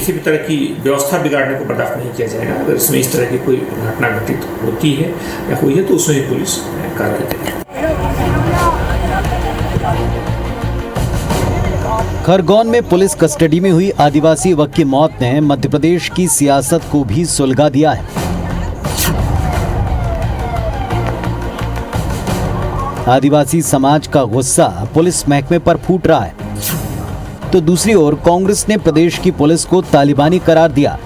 किसी भी तरह की व्यवस्था बिगाड़ने को बर्दाश्त नहीं किया जाएगा। अगर इसमें इस तरह की कोई घटना घटित होती है या हुई है तो उसमें भी पुलिस कार्रवाई करेगी। खरगोन में पुलिस कस्टडी में हुई आदिवासी युवक की मौत ने मध्य प्रदेश की सियासत को भी सुलगा दिया है। आदिवासी समाज का गुस्सा पुलिस महकमे पर फूट रहा है, तो दूसरी ओर कांग्रेस ने प्रदेश की पुलिस को तालिबानी करार दिया।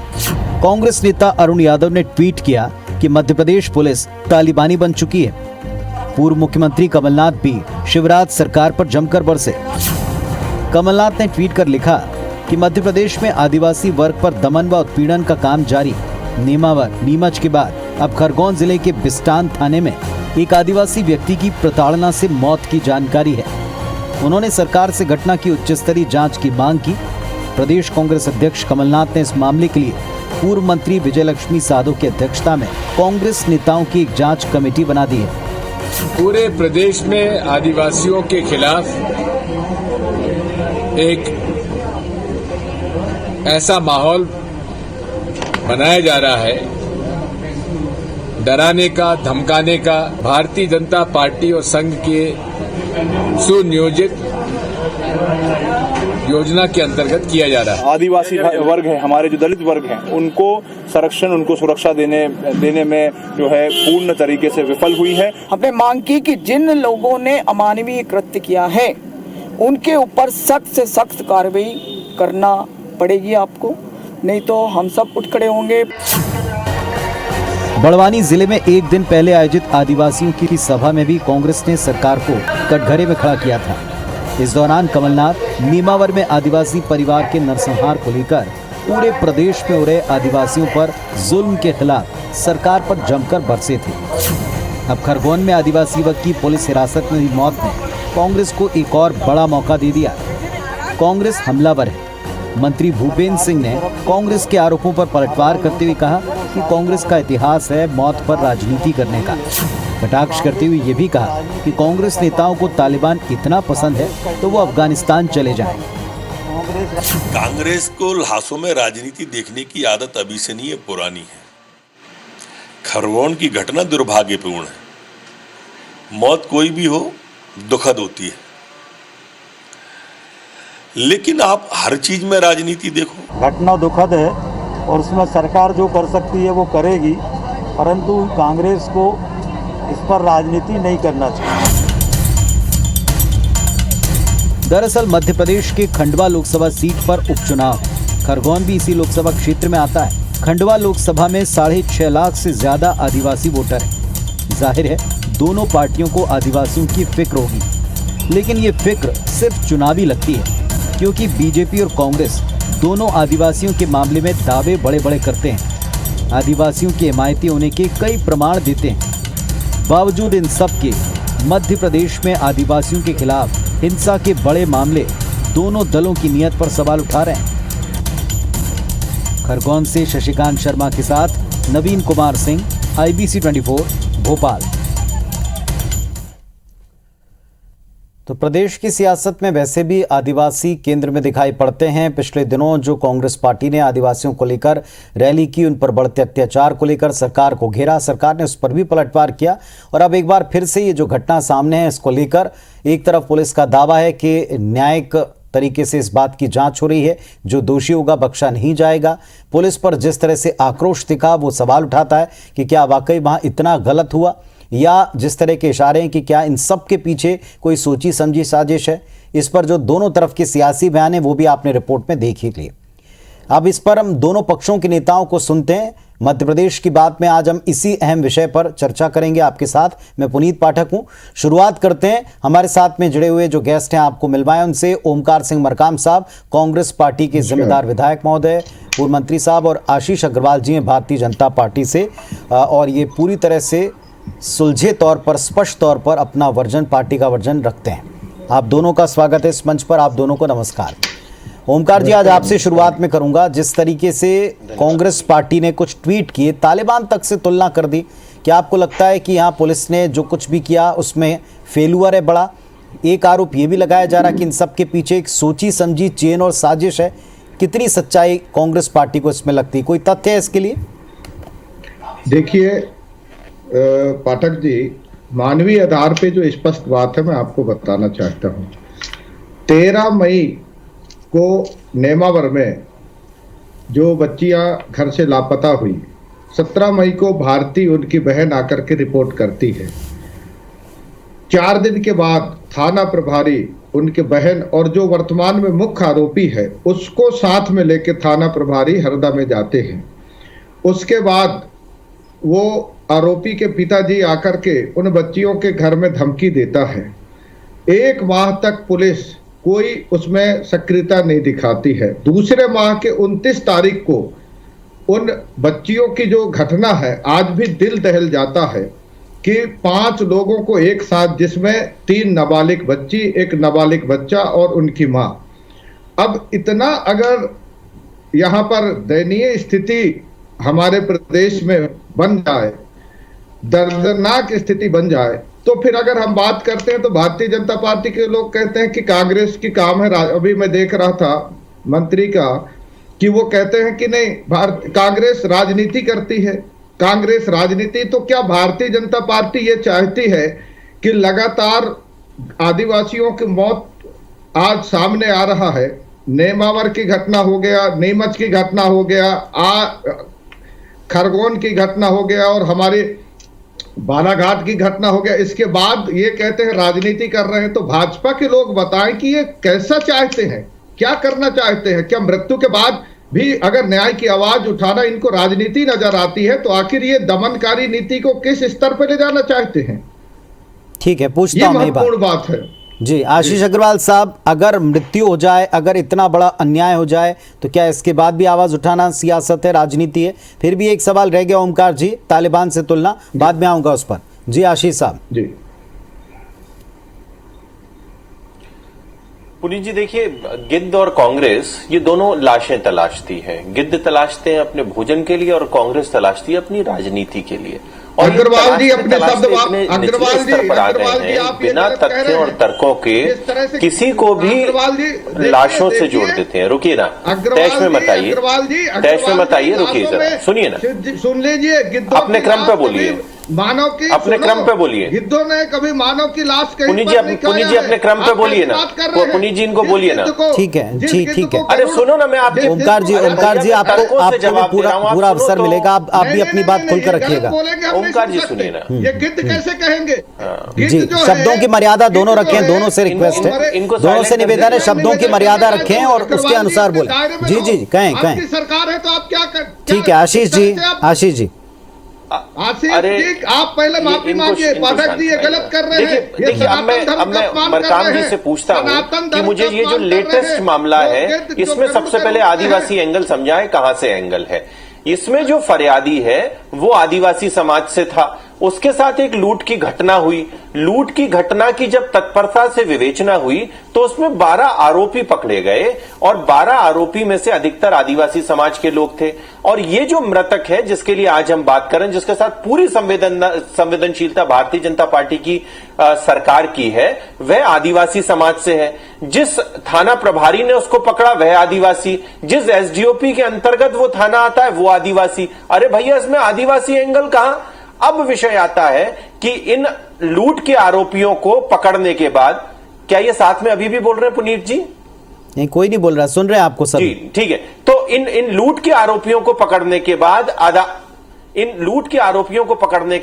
कांग्रेस नेता अरुण यादव ने ट्वीट किया कि मध्य प्रदेश पुलिस तालिबानी बन चुकी है। पूर्व मुख्यमंत्री कमलनाथ भी शिवराज सरकार पर जमकर बरसे। कमलनाथ ने ट्वीट कर लिखा कि मध्य प्रदेश में आदिवासी वर्ग पर दमन व उत्पीड़न का काम जारी। नेमावर नीमच के बाद अब खरगोन जिले के बिस्टान थाने में एक आदिवासी व्यक्ति की प्रताड़ना से मौत की जानकारी है। उन्होंने सरकार से घटना की उच्च स्तरीय जांच की मांग की। प्रदेश कांग्रेस अध्यक्ष कमलनाथ ने इस मामले के लिए पूर्व मंत्री विजयलक्ष्मी साधो की अध्यक्षता में कांग्रेस नेताओं की एक जांच कमेटी बना दी है। पूरे प्रदेश में आदिवासियों के खिलाफ एक ऐसा माहौल बनाया जा रहा है, डराने का, धमकाने का, भारतीय जनता पार्टी और संघ के सुनियोजित योजना के अंतर्गत किया जा रहा है। आदिवासी वर्ग है, हमारे जो दलित वर्ग हैं, उनको संरक्षण, उनको सुरक्षा देने में जो है पूर्ण तरीके से विफल हुई है। हमने मांग की कि जिन लोगों ने अमानवीय कृत्य किया है उनके ऊपर सख्त से सख्त कार्रवाई करना पड़ेगी आपको, नहीं तो हम सब उठ खड़े होंगे। बड़वानी जिले में एक दिन पहले आयोजित आदिवासियों की सभा में भी कांग्रेस ने सरकार को कटघरे में खड़ा किया था। इस दौरान कमलनाथ नीमावर में आदिवासी परिवार के नरसंहार को लेकर पूरे प्रदेश में हो रहे आदिवासियों पर जुल्म के खिलाफ सरकार पर जमकर बरसे थे। अब खरगोन में आदिवासी युवक की पुलिस हिरासत में हुई मौत ने कांग्रेस को एक और बड़ा मौका दे दिया। कांग्रेस हमलावर है। मंत्री भूपेंद्र सिंह ने कांग्रेस के आरोपों पर पलटवार करते हुए कहा कि कांग्रेस का इतिहास है मौत पर राजनीति करने का। कटाक्ष करते हुए ये भी कहा कि कांग्रेस नेताओं को तालिबान इतना पसंद है तो वो अफगानिस्तान चले जाएं। कांग्रेस को लाशों में राजनीति देखने की आदत अभी से नहीं है, पुरानी है। खरगोन की घटना दुर्भाग्यपूर्ण है। मौत कोई भी हो दुखद होती है, लेकिन आप हर चीज में राजनीति देखो। घटना दुखद है और उसमें सरकार जो कर सकती है वो करेगी, परंतु कांग्रेस को इस पर राजनीति नहीं करना चाहिए। दरअसल मध्य प्रदेश के खंडवा लोकसभा सीट पर उपचुनाव, खरगोन भी इसी लोकसभा क्षेत्र में आता है। खंडवा लोकसभा में 6.5 लाख से ज्यादा आदिवासी वोटर हैं। जाहिर है दोनों पार्टियों को आदिवासियों की फिक्र होगी, लेकिन ये फिक्र सिर्फ चुनावी लगती है, क्योंकि बीजेपी और कांग्रेस दोनों आदिवासियों के मामले में दावे बड़े बड़े करते हैं, आदिवासियों के हिमायती होने के कई प्रमाण देते हैं। बावजूद इन सब के मध्य प्रदेश में आदिवासियों के खिलाफ हिंसा के बड़े मामले दोनों दलों की नीयत पर सवाल उठा रहे हैं। खरगोन से शशिकांत शर्मा के साथ नवीन कुमार सिंह, IBC 24 भोपाल। तो प्रदेश की सियासत में वैसे भी आदिवासी केंद्र में दिखाई पड़ते हैं। पिछले दिनों जो कांग्रेस पार्टी ने आदिवासियों को लेकर रैली की, उन पर बढ़ते अत्याचार को लेकर सरकार को घेरा, सरकार ने उस पर भी पलटवार किया और अब एक बार फिर से ये जो घटना सामने है इसको लेकर एक तरफ पुलिस का दावा है कि न्यायिक तरीके से इस बात की जांच हो रही है, जो दोषी होगा बख्शा नहीं जाएगा। पुलिस पर जिस तरह से आक्रोश दिखा वो सवाल उठाता है कि क्या वाकई वहां इतना गलत हुआ, या जिस तरह के इशारे हैं कि क्या इन सब के पीछे कोई सोची समझी साजिश है। इस पर जो दोनों तरफ के सियासी बयान है वो भी आपने रिपोर्ट में देख ही लिए। अब इस पर हम दोनों पक्षों के नेताओं को सुनते हैं। मध्य प्रदेश की बात में आज हम इसी अहम विषय पर चर्चा करेंगे आपके साथ। मैं पुनीत पाठक हूं। शुरुआत करते हैं, हमारे साथ में जुड़े हुए जो गेस्ट हैं आपको मिलवाएं उनसे। ओमकार सिंह मरकाम साहब, कांग्रेस पार्टी के जिम्मेदार विधायक महोदय, पूर्व मंत्री साहब, और आशीष अग्रवाल जी हैं भारतीय जनता पार्टी से, और ये पूरी तरह से सुलझे तौर पर, स्पष्ट तौर पर अपना वर्जन, पार्टी का वर्जन रखते हैं। आप दोनों का स्वागत है इस मंच पर। आप दोनों को नमस्कार। ओमकार जी, आज आपसे शुरुआत में करूंगा। जिस तरीके से कांग्रेस पार्टी ने कुछ ट्वीट किए, तालिबान तक से तुलना कर दी, क्या आपको लगता है कि यहाँ पुलिस ने जो कुछ भी किया उसमें फेलुअर है बड़ा? एक आरोप ये भी लगाया जा रहा है कि इन सब के पीछे एक सोची समझी चेन और साजिश है। कितनी सच्चाई कांग्रेस पार्टी को इसमें लगती है? कोई तथ्य है इसके लिए? देखिए पाठक जी, मानवीय आधार पे जो स्पष्ट बात है मैं आपको बताना चाहता हूं। 13 मई को नेमावर में जो बच्चियां घर से लापता हुई, 17 मई को भारती उनकी बहन आकर के रिपोर्ट करती है। 4 दिन के बाद थाना प्रभारी उनके बहन और जो वर्तमान में मुख्य आरोपी है उसको साथ में लेकर थाना प्रभारी हरदा में जाते हैं। उसके बाद वो आरोपी के पिताजी आकर के उन बच्चियों के घर में धमकी देता है। 1 माह तक पुलिस कोई उसमें सक्रियता नहीं दिखाती है। दूसरे माह के 29 तारीख को उन बच्चियों की जो घटना है, आज भी दिल दहल जाता है कि 5 लोगों को एक साथ, जिसमें 3 नाबालिग बच्ची, 1 नाबालिग बच्चा और उनकी मां। अब इतना अगर यहाँ पर दयनीय स्थिति हमारे प्रदेश में बन जाए, दर्दनाक स्थिति बन जाए, तो फिर अगर हम बात करते हैं तो भारतीय जनता पार्टी के लोग कहते हैं कि कांग्रेस की काम है। अभी मैं देख रहा था मंत्री का कि वो कहते हैं कि नहीं, कांग्रेस राजनीति करती है। कांग्रेस राजनीति, तो क्या भारतीय जनता पार्टी ये चाहती है कि लगातार आदिवासियों की मौत आज सामने आ रहा है? नेमावर की घटना हो गया, नीमच की घटना हो गया, खरगोन की घटना हो गया और हमारे बालाघाट की घटना हो गया। इसके बाद ये कहते हैं राजनीति कर रहे हैं। तो भाजपा के लोग बताएं कि ये कैसा चाहते हैं, क्या करना चाहते हैं? क्या मृत्यु के बाद भी अगर न्याय की आवाज उठाना इनको राजनीति नजर आती है, तो आखिर ये दमनकारी नीति को किस स्तर पर ले जाना चाहते हैं? ठीक है, पूछता हूं। महत्वपूर्ण बात है जी। आशीष अग्रवाल साहब, अगर मृत्यु हो जाए, अगर इतना बड़ा अन्याय हो जाए, तो क्या इसके बाद भी आवाज उठाना सियासत है, राजनीति है? फिर भी एक सवाल रह गया ओमकार जी, तालिबान से तुलना, बाद में आऊंगा उस पर। जी आशीष साहब। जी पुनीत जी, देखिए, गिद्ध और कांग्रेस ये दोनों लाशें तलाशती है। गिद्ध तलाशते हैं अपने भोजन के लिए और कांग्रेस तलाशती है अपनी राजनीति के लिए। और अग्रवाल जी अपने शब्द, अग्रवाल जी आप बिना तथ्यों और तर्कों के किसी को भी लाशों से जोड़ देते हैं। रुकिए ना, तैश में मत आइए, तैश में मत आइए, रुकिए जरा, सुनिए ना, सुन लीजिए। अपने क्रम पे बोलिए, मानव की, अपने क्रम पे बोलिए। गिद्धों ने कभी मानव की लाश कहीं पुनीत जी अपने क्रम पे बोलिए ना, पुनीत जी इनको बोलिए ना। ठीक है जी, ठीक है। अरे सुनो ना, मैं आपकी ओमकार जी आपको पूरा अवसर मिलेगा, आप भी अपनी बात खुलकर रखिएगा। ओमकार जी सुनिए ना, ये गिद्ध कैसे कहेंगे? जी, शब्दों की मर्यादा दोनों रखें, दोनों से रिक्वेस्ट है, दोनों से निवेदन है, शब्दों की मर्यादा रखें और उसके अनुसार बोले। जी जी, कहें। सरकार है तो आप क्या कर? ठीक है आशीष जी, आशीष जी, आप पहले माफी मांगिए। पाठक जी ये गलत कर रहे हैं। देखिए, अब मैं मरकाम जी से पूछता हूँ कि मुझे ये जो लेटेस्ट मामला है, इसमें सबसे पहले आदिवासी एंगल समझाए, कहां से एंगल है। इसमें जो फरियादी है वो आदिवासी समाज से था, उसके साथ एक लूट की घटना हुई। लूट की घटना की जब तत्परता से विवेचना हुई तो उसमें 12 आरोपी पकड़े गए और 12 आरोपी में से अधिकतर आदिवासी समाज के लोग थे। और ये जो मृतक है जिसके लिए आज हम बात करें, जिसके साथ पूरी संवेदनशीलता भारतीय जनता पार्टी की सरकार की है, वह आदिवासी समाज से है। जिस थाना प्रभारी ने उसको पकड़ा वह आदिवासी, जिस एसडीओपी के अंतर्गत वो थाना आता है वो आदिवासी। अरे भैया, इसमें आदिवासी एंगल कहां? अब विषय आता है कि इन लूट के आरोपियों को पकड़ने के बाद, क्या ये साथ में अभी भी बोल रहे हैं पुनीत जी? नहीं, कोई नहीं बोल रहा, सुन रहे हैं आपको सब। जी ठीक है। तो इन लूट के आरोपियों को पकड़ने के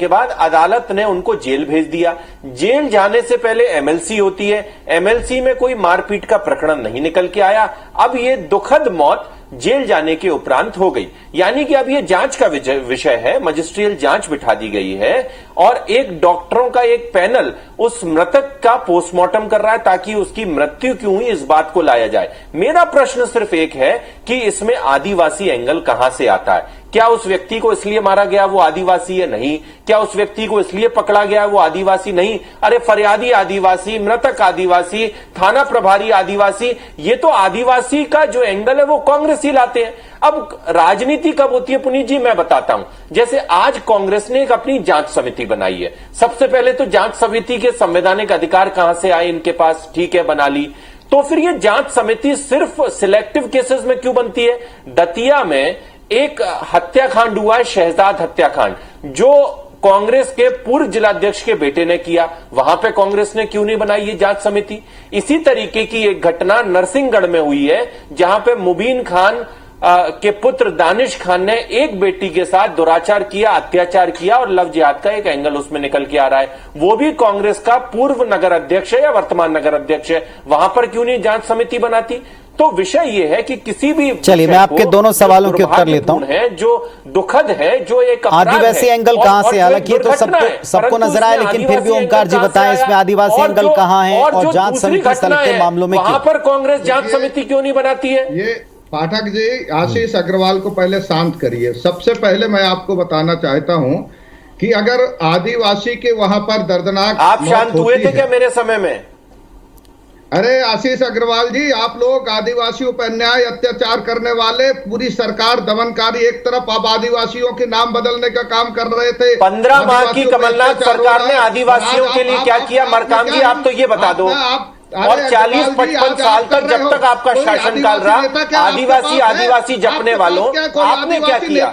बाद अदालत ने उनको जेल भेज दिया। जेल जाने से पहले एमएलसी होती है, एमएलसी में कोई मारपीट का प्रकरण नहीं निकल के आया। अब ये दुखद मौत जेल जाने के उपरांत हो गई, यानी कि अब ये जांच का विषय है, मजिस्ट्रियल जांच बिठा दी गई है और एक डॉक्टरों का एक पैनल उस मृतक का पोस्टमार्टम कर रहा है ताकि उसकी मृत्यु क्यों हुई इस बात को लाया जाए। मेरा प्रश्न सिर्फ एक है कि इसमें आदिवासी एंगल कहां से आता है? क्या उस व्यक्ति को इसलिए मारा गया वो आदिवासी है? नहीं। क्या उस व्यक्ति को इसलिए पकड़ा गया वो आदिवासी? नहीं। अरे फरियादी आदिवासी, मृतक आदिवासी, थाना प्रभारी आदिवासी, ये तो आदिवासी का जो एंगल है वो कांग्रेस ही लाते हैं। अब राजनीति कब होती है पुनीत जी, मैं बताता हूं। जैसे आज कांग्रेस ने एक अपनी जांच समिति बनाई है। सबसे पहले तो जांच समिति के संवैधानिक अधिकार कहां से आए इनके पास? ठीक है, बना ली। तो फिर ये जांच समिति सिर्फ सिलेक्टिव केसेस में क्यों बनती है? दतिया में एक हत्याकांड हुआ है, शहजाद हत्याकांड, जो कांग्रेस के पूर्व जिलाध्यक्ष के बेटे ने किया, वहां पे कांग्रेस ने क्यों नहीं बनाई ये जांच समिति? इसी तरीके की एक घटना नरसिंहगढ़ में हुई है, जहां पे मुबीन खान के पुत्र दानिश खान ने एक बेटी के साथ दुराचार किया, अत्याचार किया, और लव जिहाद का एक एंगल उसमें निकल के आ रहा है। वो भी कांग्रेस का पूर्व नगर अध्यक्ष है या वर्तमान नगर अध्यक्ष है, वहां पर क्यों नहीं जांच समिति बनाती? तो विषय ये है कि किसी भी, चलिए मैं आपके दोनों सवालों के उत्तर लेता हूं। है जो दुखद है, जो एक आदिवासी एंगल कहां से, हालांकि ये तो सबको नजर आए, लेकिन फिर भी ओमकार जी बताएं इसमें आदिवासी एंगल कहां है और जांच समिति के मामलों में वहां पर कांग्रेस जांच समिति क्यों नहीं बनाती है? ये पाठक जी, आशीष अग्रवाल को पहले शांत करिए। सबसे पहले मैं आपको बताना चाहता हूं कि अगर आदिवासी के वहां पर दर्दनाक, आप शांत हुए थे क्या मेरे समय में? अरे आशीष अग्रवाल जी, आप लोग आदिवासियों पर अन्याय अत्याचार करने वाले, पूरी सरकार दमनकारी एक तरफ, आप आदिवासियों के नाम बदलने का काम कर रहे थे। 15 माह की कमलनाथ सरकार ने आदिवासियों के लिए क्या किया? मरकाम जी आप तो ये बता दो। और 40-55 साल तक जब तक आपका शासनकाल रहा, आदिवासी जपने वालों आपने क्या किया?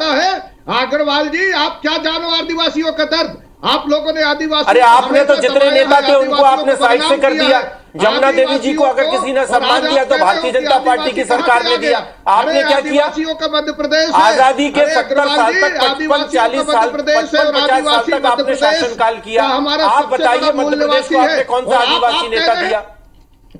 अग्रवाल जी, आप क्या जानो आदिवासियों का दर्द? आप लोगों ने आदिवासी, अरे आपने तो जितने नेता थे उनको आपने साइड से कर दिया। जमुना देवी जी को अगर किसी ने सम्मान दिया तो भारतीय जनता पार्टी की सरकार ने दिया। आपने क्या किया? मध्य प्रदेश आजादी के 70 साल तक, 55-40 साल, 55-50 साल तक आपने शासनकाल किया। आप बताइए मध्य प्रदेश को आपने कौन सा आदिवासी नेता दिया?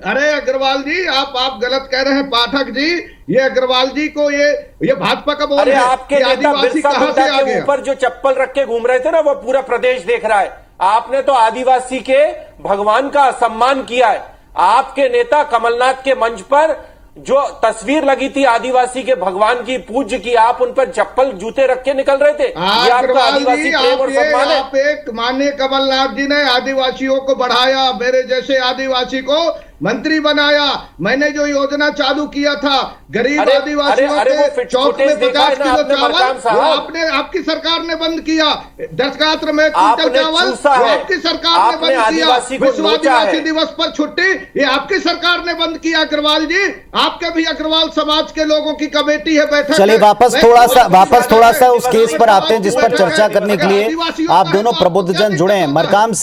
अरे अग्रवाल जी, आप गलत कह रहे हैं। पाठक जी, ये अग्रवाल जी को ये भाजपा का बोल है। अरे आपके नेता बिरसा मुंडा के ऊपर जो चप्पल रख के घूम रहे थे ना, वो पूरा प्रदेश देख रहा है। आपने तो आदिवासी के भगवान का सम्मान किया है। आपके नेता कमलनाथ के मंच पर जो तस्वीर लगी थी आदिवासी के भगवान की, पूज्य की, आप उन पर चप्पल जूते रख के निकल रहे थे। ये आपका आदिवासी प्रेम और सम्मान है? आप एक माननीय कमलनाथ जी ने आदिवासियों को बढ़ाया, मेरे जैसे आदिवासी को मंत्री बनाया। मैंने जो योजना चालू किया था गरीब आदिवासियों के चौक में 50 किलो चावल, वो आपकी सरकार ने बंद किया। 10 गात्र में क्विंटल चावल, वो आपकी सरकार ने बंद किया। विश्व आदिवासी दिवस पर छुट्टी, ये आपकी सरकार ने बंद किया। अग्रवाल जी, आपके भी अग्रवाल समाज के लोगों की कमेटी है बैठक। चलिए वापस थोड़ा सा उस केस पर आते हैं जिस पर चर्चा करने के लिए आप दोनों प्रबुद्धजन जुड़े हैं। मरकाम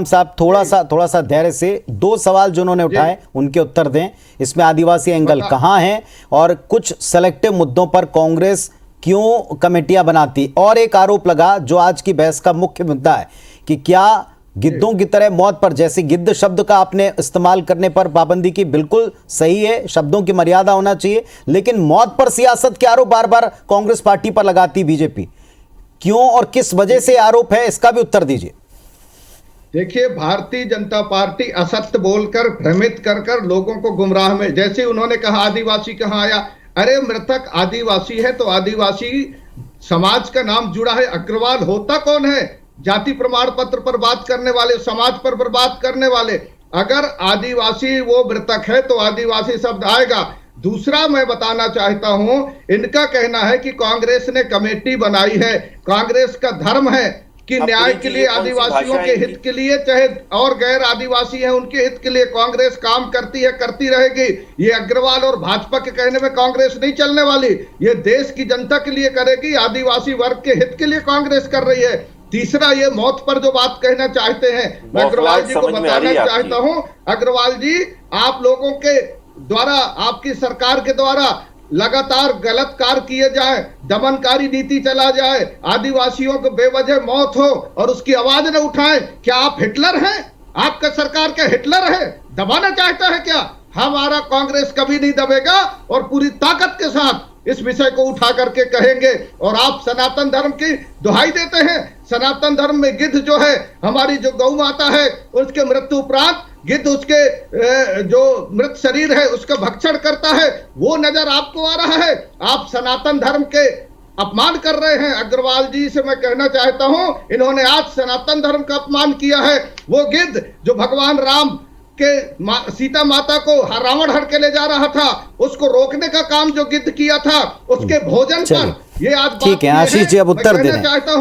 साहब थोड़ा सा धैर्य से दो सवाल जो उन्होंने उठाए उनके उत्तर दें। इसमें आदिवासी एंगल कहां है और कुछ सेलेक्टिव मुद्दों पर कांग्रेस क्यों कमेटियां बनाती, और एक आरोप लगा जो आज की बहस का मुख्य मुद्दा है कि क्या गिद्धों की तरह मौत पर, जैसे गिद्ध शब्द का आपने इस्तेमाल करने पर पाबंदी की, बिल्कुल सही है, शब्दों की मर्यादा होना चाहिए, लेकिन मौत पर सियासत के आरोप बार बार कांग्रेस पार्टी पर लगाती बीजेपी, क्यों और किस वजह से आरोप है, इसका भी उत्तर दीजिए। देखिए, भारतीय जनता पार्टी असत्य बोलकर, भ्रमित कर लोगों को गुमराह में, जैसे उन्होंने कहा आदिवासी कहां आया। अरे मृतक आदिवासी है तो आदिवासी समाज का नाम जुड़ा है। अग्रवाल होता कौन है? जाति प्रमाण पत्र पर बात करने वाले, समाज पर बात करने वाले। अगर आदिवासी वो मृतक है तो आदिवासी शब्द आएगा। दूसरा मैं बताना चाहता हूं, इनका कहना है कि कांग्रेस ने कमेटी बनाई है, कांग्रेस का धर्म है कि न्याय के लिए, आदिवासियों के हित के लिए, चाहे और गैर आदिवासी हैं उनके हित के लिए कांग्रेस काम करती है, करती रहेगी। ये अग्रवाल और भाजपा के कहने में कांग्रेस नहीं चलने वाली, ये देश की जनता के लिए करेगी, आदिवासी वर्ग के हित के लिए कांग्रेस कर रही है। तीसरा, ये मौत पर जो बात कहना चाहते हैं, मैं अग्रवाल जी को बताना चाहता हूं, अग्रवाल जी, आप लोगों के द्वारा, आपकी सरकार के द्वारा लगातार गलत कार्य किए जाए, दमनकारी नीति चला जाए, आदिवासियों को बेवजह मौत हो और उसकी आवाज न उठाएं। क्या आप हिटलर हैं? आपका सरकार क्या हिटलर है? दबाना चाहता है क्या? हमारा कांग्रेस कभी नहीं दबेगा और पूरी ताकत के साथ इस विषय को उठा करके कहेंगे। और आप सनातन धर्म की दुहाई देते हैं। सनातन धर्म में गिद्ध जो है, हमारी जो गौ माता है, उसके मृत्यु उपरांत गिद्ध उसके जो मृत शरीर है उसका भक्षण करता है, वो नजर आपको आ रहा है। आप सनातन धर्म के अपमान कर रहे हैं। अग्रवाल जी से मैं कहना चाहता हूं, इन्होंने आज सनातन धर्म का अपमान किया है। वो गिद्ध जो भगवान राम के सीता माता को रावण हर के ले जा रहा था, उसको रोकने का काम जो गिद्ध किया था, उसके भोजन पर ये आज ठीक है। आशीष जी अब उत्तर दे दें,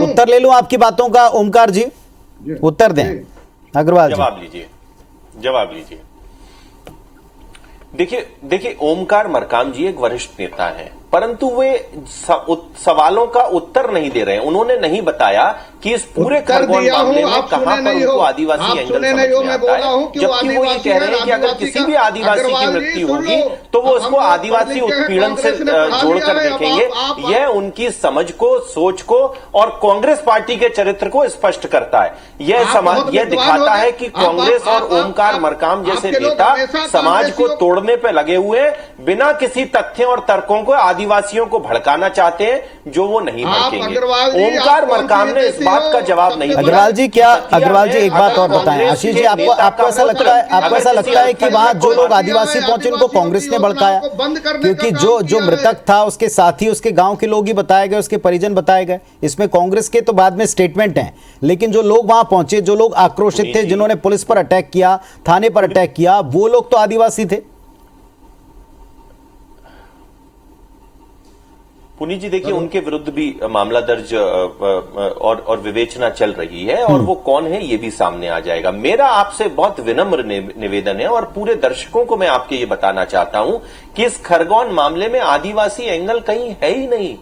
उत्तर ले लूं आपकी बातों का। ओमकार जी उत्तर दें। अग्रवाल जी जवाब लीजिए। देखिए ओमकार मरकाम जी एक वरिष्ठ नेता हैं, परंतु वे सवालों का उत्तर नहीं दे रहे हैं। उन्होंने नहीं बताया कि इस पूरे खरगोन मामले में कहां पर उनको आदिवासी एंगल समझ में आता है, जबकि वो ये कह रहे हैं कि अगर किसी भी आदिवासी की मृत्यु होगी तो वो उसको आदिवासी उत्पीड़न से जोड़कर देखेंगे। यह उनकी समझ को, सोच को और कांग्रेस पार्टी के चरित्र को स्पष्ट करता है। यह दिखाता है कि कांग्रेस और ओमकार मरकाम जैसे नेता समाज को तोड़ने पे लगे हुए, बिना किसी तथ्यों और तर्कों को आदिवासियों को भड़काना चाहते हैं, जो वो नहीं भड़केंगे। ओमकार मरकाम ने इस बात का जवाब नहीं दिया। अग्रवाल जी एक बात और बताएं। आशीष जी, आपको ऐसा लगता है कि वहां जो लोग आदिवासी पहुंचे उनको कांग्रेस ने भड़काया? क्योंकि जो मृतक था उसके साथी उसके गांव के लोग ही बताए गए, उसके परिजन बताए गए। इसमें कांग्रेस के तो बाद में स्टेटमेंट हैं, लेकिन जो लोग वहां पहुंचे, जो लोग आक्रोशित थे, जिन्होंने पुलिस पर अटैक किया, थाने पर अटैक किया, वो लोग तो आदिवासी थे। पुनीत जी, देखिए उनके विरुद्ध भी मामला दर्ज और विवेचना चल रही है, और वो कौन है ये भी सामने आ जाएगा। मेरा आपसे बहुत विनम्र निवेदन है, और पूरे दर्शकों को मैं आपके ये बताना चाहता हूं कि इस खरगोन मामले में आदिवासी एंगल कहीं है ही नहीं,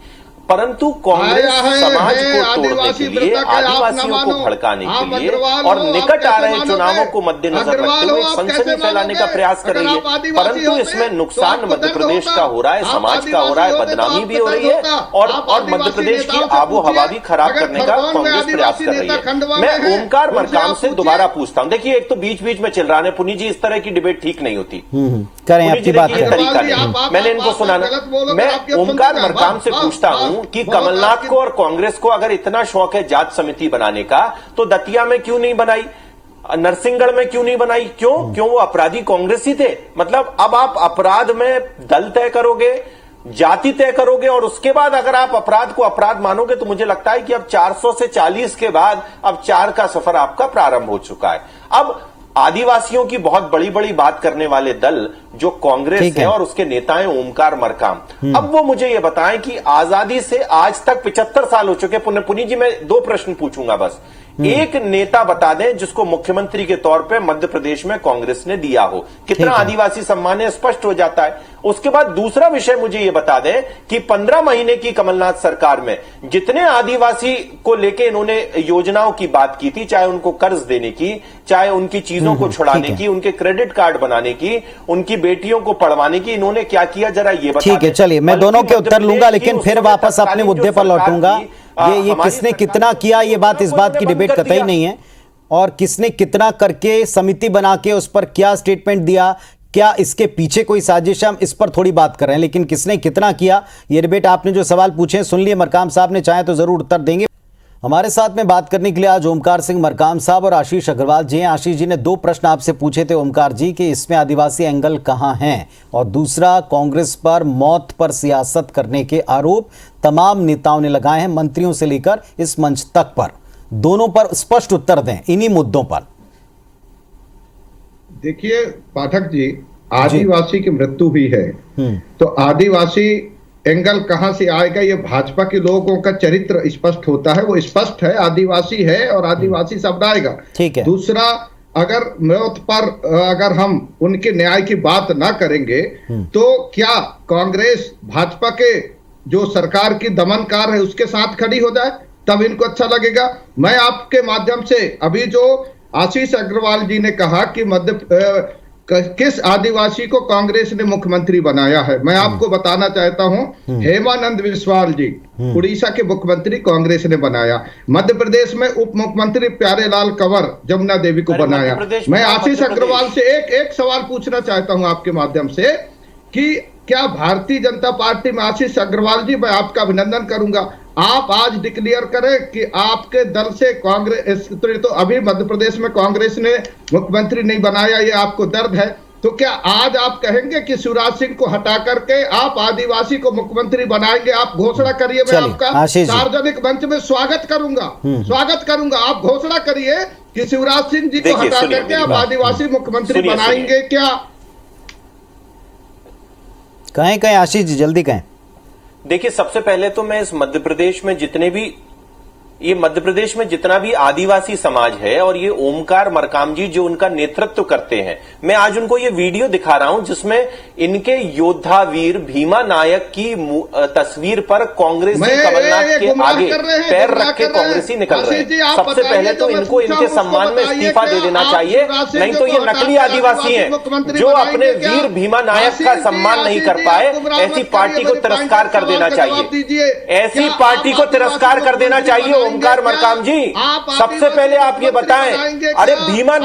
परंतु कांग्रेस समाज को तोड़ने के लिए, आदिवासियों को भड़काने के लिए और निकट आ रहे चुनावों को मद्देनजर रखते हुए सनसनी फैलाने का प्रयास कर रही है। परंतु इसमें नुकसान मध्य प्रदेश का हो रहा है, समाज का हो रहा है, बदनामी भी हो रही है, और मध्य प्रदेश की आबो हवा भी खराब करने का कांग्रेस प्रयास कर रही है। मैं ओमकार मरकाम से दोबारा पूछता हूं। देखिए, एक तो बीच बीच में चल रहा है पुनीत जी, इस तरह की डिबेट ठीक नहीं होती। करें आपकी बात, तरीका नहीं। मैंने इनको सुनाना, मैं ओमकार मरकाम से पूछता हूं कि कमलनाथ को और कांग्रेस को अगर इतना शौक है जांच समिति बनाने का, तो दतिया में क्यों नहीं बनाई, नरसिंहगढ़ में क्यों नहीं बनाई? क्यों वो अपराधी कांग्रेस ही थे? मतलब अब आप अपराध में दल तय करोगे, जाति तय करोगे, और उसके बाद अगर आप अपराध को अपराध मानोगे, तो मुझे लगता है कि अब 400 से 40 के बाद अब 4 का सफर आपका प्रारंभ हो चुका है। अब आदिवासियों की बहुत बड़ी बड़ी बात करने वाले दल जो कांग्रेस है और उसके नेता हैं ओमकार मरकाम, अब वो मुझे ये बताएं कि आजादी से आज तक 75 साल हो चुके। पुनीत जी, मैं 2 प्रश्न पूछूंगा बस। एक नेता बता दें जिसको मुख्यमंत्री के तौर पे मध्य प्रदेश में कांग्रेस ने दिया हो, कितना आदिवासी सम्मान है, स्पष्ट हो जाता है। उसके बाद दूसरा विषय मुझे ये बता दें कि 15 महीने की कमलनाथ सरकार में जितने आदिवासी को लेके इन्होंने योजनाओं की बात की थी, चाहे उनको कर्ज देने की, चाहे उनकी चीजों को छुड़ाने की, उनके क्रेडिट कार्ड बनाने की, उनकी बेटियों को पढ़वाने की, इन्होंने क्या किया, जरा ये बता। ठीक है, चलिए मैं दोनों के उत्तर लूंगा, लेकिन फिर वापस अपने मुद्दे पर लौटूंगा। ये किसने कितना किया, ये बात, इस बात की डिबेट कतई नहीं है, और किसने कितना करके समिति बना के उस पर क्या स्टेटमेंट दिया, क्या इसके पीछे कोई साजिश है, हम इस पर थोड़ी बात कर रहे हैं। लेकिन किसने कितना किया, ये डिबेट आपने जो सवाल पूछे सुन लिए, मरकाम साहब ने चाहे तो जरूर उत्तर देंगे। हमारे साथ में बात करने के लिए आज ओमकार सिंह मरकाम साहब और आशीष अग्रवाल जी हैं। आशीष जी ने 2 प्रश्न आपसे पूछे थे ओमकार जी कि इसमें आदिवासी एंगल कहां है, और दूसरा कांग्रेस पर मौत पर सियासत करने के आरोप तमाम नेताओं ने लगाए हैं, मंत्रियों से लेकर इस मंच तक पर। दोनों पर स्पष्ट उत्तर दें इन्हीं मुद्दों पर। देखिए पाठक जी, आदिवासी की मृत्यु हुई है, तो आदिवासी एंगल कहां से आएगा? ये भाजपा के लोगों का चरित्र स्पष्ट होता है, वो स्पष्ट है, आदिवासी है और आदिवासी शब्द आएगा। ठीक है। दूसरा, अगर मौत पर अगर हम उनके न्याय की बात ना करेंगे, तो क्या कांग्रेस भाजपा के जो सरकार की दमनकार है उसके साथ खड़ी हो जाए, तब इनको अच्छा लगेगा? मैं आपके माध्यम से, अभी जो आशीष अग्रवाल जी ने कहा कि किस आदिवासी को कांग्रेस ने मुख्यमंत्री बनाया है, मैं आपको बताना चाहता हूं, हेमानंद बिस्वाल जी उड़ीसा के मुख्यमंत्री कांग्रेस ने बनाया। मध्य प्रदेश में उप मुख्यमंत्री प्यारेलाल कंवर जमुना देवी को बनाया। मैं आशीष अग्रवाल से एक सवाल पूछना चाहता हूं आपके माध्यम से कि क्या भारतीय जनता पार्टी में, आशीष अग्रवाल जी मैं आपका अभिनंदन करूंगा, आप आज डिक्लेयर करें कि आपके दल से कांग्रेस, तो अभी मध्य प्रदेश में कांग्रेस ने मुख्यमंत्री नहीं बनाया, ये आपको दर्द है, तो क्या आज आप कहेंगे कि शिवराज सिंह को हटा करके आप आदिवासी को मुख्यमंत्री बनाएंगे? आप घोषणा करिए, मैं आपका सार्वजनिक मंच में स्वागत करूंगा, आप घोषणा करिए कि शिवराज सिंह जी को हटा करके आप आदिवासी मुख्यमंत्री बनाएंगे क्या? कहें आशीष जी, जल्दी कहें। देखिए, सबसे पहले तो मैं इस मध्य प्रदेश में जितने भी ये मध्य प्रदेश में जितना भी आदिवासी समाज है और ये ओमकार मरकाम जी जो उनका नेतृत्व करते हैं, मैं आज उनको ये वीडियो दिखा रहा हूं जिसमें इनके योद्धा वीर भीमा नायक की तस्वीर पर कांग्रेसी कमलनाथ के आगे पैर रख के कांग्रेसी निकल रहे हैं। सबसे पहले तो इनको इनके सम्मान में इस्तीफा दे देना चाहिए, नहीं तो ये नकली आदिवासी हैं जो अपने वीर भीमा नायक का सम्मान नहीं कर पाए। ऐसी पार्टी को तिरस्कार कर देना चाहिए, ऐसी पार्टी को तिरस्कार कर देना चाहिए। ओमकार मरकाम जी, सबसे पहले आप ये बताएं, अरे भीमा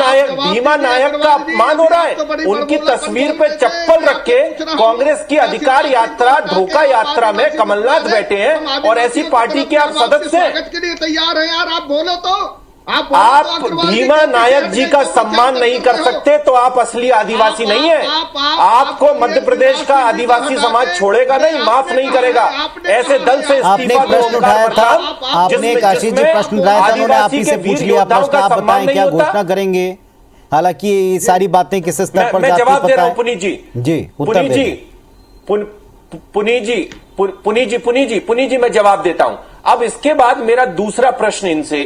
नायक का अपमान हो रहा है। उनकी तस्वीर पे चप्पल रख के कांग्रेस की अधिकार यात्रा धोखा यात्रा में कमलनाथ बैठे हैं और ऐसी पार्टी के आप सदस्य हैं। तैयार है यार, आप बोलो तो। आप भीमा नायक जी का सम्मान नहीं कर सकते तो आप असली आदिवासी नहीं है। आपको मध्य प्रदेश का आदिवासी समाज छोड़ेगा नहीं, माफ नहीं करेगा। ऐसे दल से आपने प्रश्न उठाया था, आपने काशी जी प्रश्न उठाया था, उन्होंने आप ही से पूछ लिया प्रश्न। आप बताएं क्या घोषणा करेंगे? हालांकि ये सारी बातें किस स्तर पर जाती जवाब दे रहा हूं पुनीत जी। जी पुनीत जी मैं जवाब देता हूं। अब इसके बाद मेरा दूसरा प्रश्न इनसे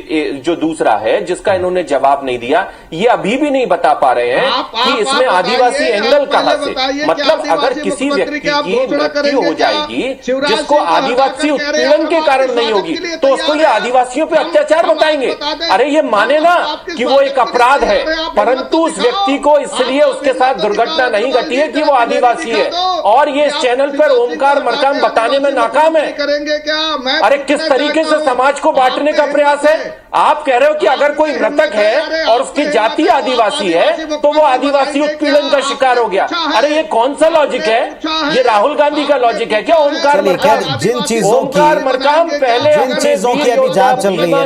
जो दूसरा है जिसका इन्होंने जवाब नहीं दिया, ये अभी भी नहीं बता पा रहे हैं कि इसमें आदिवासी एंगल कहां से। मतलब अगर किसी व्यक्ति की मृत्यु हो जाएगी जिसको आदिवासी उत्पीड़न के कारण नहीं होगी तो उसको ये आदिवासियों पे अत्याचार बताएंगे। अरे ये माने ना कि वो एक अपराध है, परंतु उस व्यक्ति को इसलिए उसके साथ दुर्घटना नहीं घटी है कि वो आदिवासी है, और ये इस चैनल पर ओमकार मरकाम बताने में नाकाम है। अरे किस तरीके से समाज को बांटने का प्रयास है। आप कह रहे हो कि अगर कोई मृतक है और उसकी जाति आदिवासी है तो वो आदिवासी उत्पीड़न का शिकार हो गया। अरे ये कौन सा लॉजिक है? ये राहुल गांधी का लॉजिक है क्या? ओमकार मरकाम पहले जिन चीजों की अभी जांच चल रही है,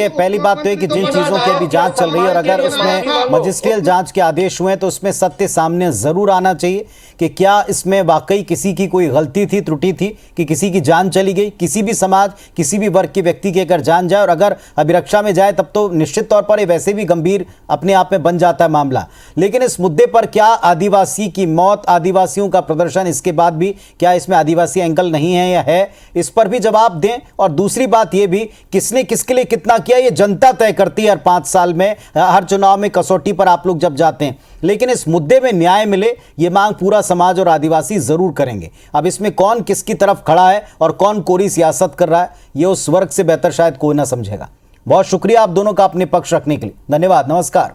पहली बात तो ये कि जिन चीजों की अभी जांच चल रही है और अगर उसमें मजिस्ट्रियल जांच के आदेश हुए तो उसमें सत्य सामने जरूर आना चाहिए कि क्या इसमें वाकई किसी की कोई गलती थी, त्रुटि थी, कि किसी की जान चली गई। किसी भी समाज, किसी भी वर्ग के व्यक्ति की अगर जान जाए और अगर अभिरक्षा में जाए तब तो निश्चित तौर पर ये वैसे भी गंभीर अपने आप में बन जाता है मामला। लेकिन इस मुद्दे पर क्या आदिवासी की मौत, आदिवासियों का प्रदर्शन, इसके बाद भी क्या इसमें आदिवासी एंगल नहीं है या है, इस पर भी जवाब दें। और दूसरी बात यह भी, किसने किसके लिए कितना किया ये जनता तय करती है। हर 5 साल में हर चुनाव में कसौटी पर आप लोग जब जाते हैं, लेकिन इस मुद्दे में न्याय मिले ये मांग पूरा समाज और आदिवासी जरूर करेंगे। अब इसमें कौन किसकी तरफ खड़ा है और कौन कोरी सियासत कर रहा है ये उस वर्ग से बेहतर शायद कोई ना समझेगा। बहुत शुक्रिया आप दोनों का अपने पक्ष रखने के लिए। धन्यवाद, नमस्कार।